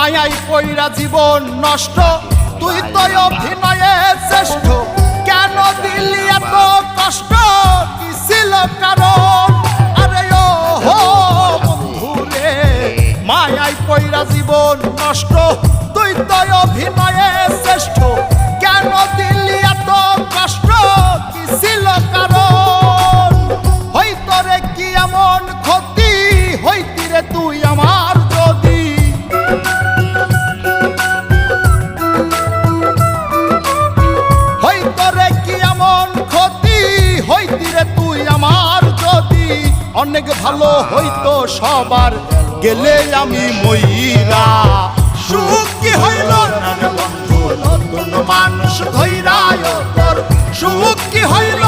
মায়াই পইরা জীবন নষ্ট, তুই তো অভিনয়ে শ্রেষ্ঠ, কেন দিলি এত কষ্ট, কি ছিল কারণ? আরে ও হো বন্ধুরে, মায়াই পইরা জীবন নষ্ট, তুই তো অভিনয়ে শ্রেষ্ঠ, কেন দিলি এত কষ্ট, কি ছিল কারণ? হইতো রে কি এমন ক্ষতি, হইতি রে তুই আমার যদি, হইতো রে কি এমন ক্ষতি, হইতি রে তুই আমার যদি, অনেক ভালো হইতো সবার গেলে আমি মইরা। সুখ কি হইল না রে বন্ধু, নতুন মানুষ ধইরা তোর, সুখ কি হইল